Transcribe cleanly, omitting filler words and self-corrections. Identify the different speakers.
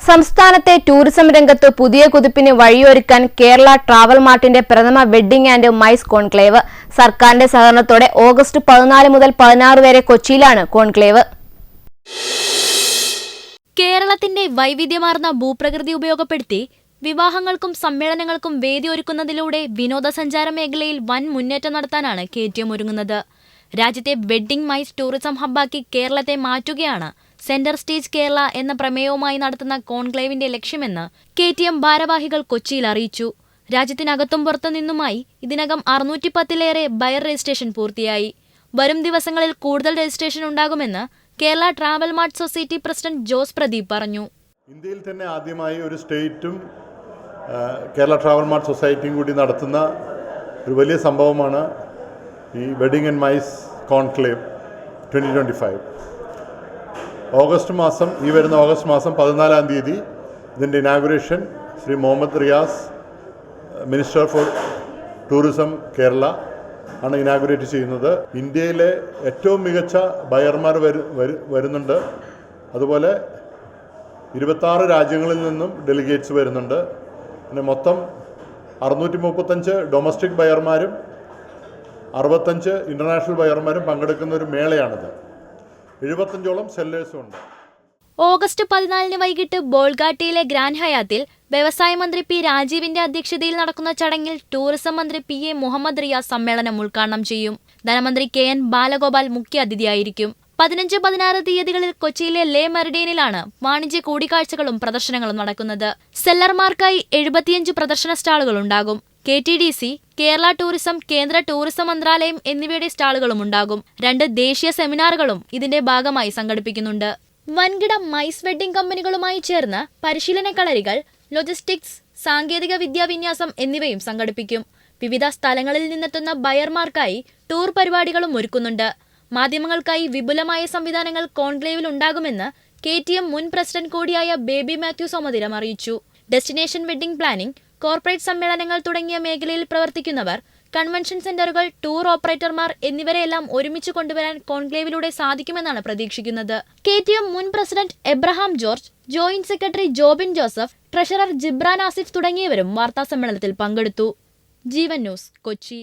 Speaker 1: സംസ്ഥാനത്തെ ടൂറിസം രംഗത്ത് പുതിയ കുതിപ്പിന് വഴിയൊരുക്കാൻ കേരള ട്രാവൽ മാർട്ടിന്റെ പ്രഥമ വെഡ്ഡിംഗ് ആൻഡ് മൈസ് കോൺക്ലേവ് സർക്കാരിന്റെ സഹകരണത്തോടെ ഓഗസ്റ്റ് 14 മുതൽ 16 വരെ കൊച്ചിയിലാണ് കോൺക്ലേവ്.
Speaker 2: കേരളത്തിന്റെ വൈവിധ്യമാർന്ന ഭൂപ്രകൃതി ഉപയോഗപ്പെടുത്തി വിവാഹങ്ങൾക്കും സമ്മേളനങ്ങൾക്കും വേദി ഒരുക്കുന്നതിലൂടെ വിനോദസഞ്ചാര മേഖലയിൽ വൻ മുന്നേറ്റം നടത്താനാണ് KTM ഒരുങ്ങുന്നത്. രാജ്യത്തെ വെഡ്ഡിംഗ് മൈസ് ടൂറിസം ഹബ്ബാക്കി കേരളത്തെ മാറ്റുകയാണ് സെന്റർ സ്റ്റേജ് കേരള എന്ന പ്രമേയവുമായി നടത്തുന്ന കോൺക്ലേവിന്റെ ലക്ഷ്യമെന്ന് KTM ഭാരവാഹികൾ കൊച്ചിയിൽ അറിയിച്ചു. രാജ്യത്തിനകത്തും പുറത്തു നിന്നുമായി ഇതിനകം 610-ലേറെ ബയർ രജിസ്ട്രേഷൻ പൂർത്തിയായി. വരും ദിവസങ്ങളിൽ കൂടുതൽ രജിസ്ട്രേഷൻ ഉണ്ടാകുമെന്ന് Kerala travel mart society president Jose Pradeep പറഞ്ഞു.
Speaker 3: ഇന്ത്യയിൽ തന്നെ ആദ്യമായി ഒരു സ്റ്റേറ്റും കേരള ട്രാവൽ മാർട്ട് സൊസൈറ്റിയും കൂടി നടത്തുന്ന ഒരു വലിയ സംഭവമാണ് ഈ വെഡിങ് ആൻഡ് മൈസ് കോൺക്ലേവ് 2025. ഈ വരുന്ന ഓഗസ്റ്റ് മാസം 14-ാം തീയതി ഇതിൻ്റെ inauguration Shri Muhammad Riyas, minister for tourism Kerala ആണ് ഇനാഗുറേറ്റ് ചെയ്യുന്നത്. ഇന്ത്യയിലെ ഏറ്റവും മികച്ച ബയർമാർ വരുന്നുണ്ട്. അതുപോലെ 26 രാജ്യങ്ങളിൽ നിന്നും ഡെലിഗേറ്റ്സ് വരുന്നുണ്ട്. പിന്നെ മൊത്തം 635 ഡൊമസ്റ്റിക് ബയർമാരും 65 ഇൻ്റർനാഷണൽ ബയർമാരും പങ്കെടുക്കുന്ന ഒരു മേളയാണിത്. 75ഓളം സെല്ലേഴ്സും ഉണ്ട്.
Speaker 2: ഓഗസ്റ്റ് 14 വൈകിട്ട് ബോൾഗാട്ടിയിലെ ഗ്രാൻഡ് ഹയാത്തിൽ വ്യവസായ മന്ത്രി P. രാജീവിന്റെ അധ്യക്ഷതയിൽ നടക്കുന്ന ചടങ്ങിൽ ടൂറിസം മന്ത്രി PA മുഹമ്മദ് റിയാസ് സമ്മേളനം ഉദ്ഘാടനം ചെയ്യും. ധനമന്ത്രി KN ബാലഗോപാൽ മുഖ്യാതിഥിയായിരിക്കും. 15-16 തീയതികളിൽ കൊച്ചിയിലെ ലേ മെറിഡിയനിലാണ് വാണിജ്യ കൂടിക്കാഴ്ചകളും പ്രദർശനങ്ങളും നടക്കുന്നത്. സെല്ലർമാർക്കായി 75 പ്രദർശന സ്റ്റാളുകൾ ഉണ്ടാകും. KTDC, കേരള ടൂറിസം, കേന്ദ്ര ടൂറിസം മന്ത്രാലയം എന്നിവയുടെ സ്റ്റാളുകളും ഉണ്ടാകും. 2 ദേശീയ സെമിനാറുകളും ഇതിന്റെ ഭാഗമായി സംഘടിപ്പിക്കുന്നുണ്ട്. വൻകിട മൈസ് വെഡ്ഡിംഗ് കമ്പനികളുമായി ചേർന്ന് പരിശീലന കളരികൾ, ലോജിസ്റ്റിക്സ്, സാങ്കേതിക വിദ്യാവിന്യാസം എന്നിവയും സംഘടിപ്പിക്കും. വിവിധ സ്ഥലങ്ങളിൽ നിന്നെത്തുന്ന ബയർമാർക്കായി ടൂർ പരിപാടികളും ഒരുക്കുന്നുണ്ട്. മാധ്യമങ്ങൾക്കായി വിപുലമായ സംവിധാനങ്ങൾ കോൺക്ലേവിൽ ഉണ്ടാകുമെന്ന് KTM മുൻ പ്രസിഡന്റ് കൂടിയായ ബേബി മാത്യു സോമതിരം അറിയിച്ചു. ഡെസ്റ്റിനേഷൻ വെഡ്ഡിംഗ് പ്ലാനിംഗ്, കോർപ്പറേറ്റ് സമ്മേളനങ്ങൾ തുടങ്ങിയ മേഖലയിൽ പ്രവർത്തിക്കുന്നവർ, കൺവെൻഷൻ സെന്ററുകൾ, ടൂർ ഓപ്പറേറ്റർമാർ എന്നിവരെല്ലാം ഒരുമിച്ച് കൊണ്ടുവരാൻ കോൺക്ലേവിലൂടെ സാധിക്കുമെന്നാണ് പ്രതീക്ഷിക്കുന്നത്. KTM മുൻ president Abraham George, joint secretary Jobin Joseph, treasurer Gibran Asif തുടങ്ങിയവരും വാർത്താസമ്മേളനത്തിൽ പങ്കെടുത്തു. ജീവൻ ന്യൂസ്, കൊച്ചി.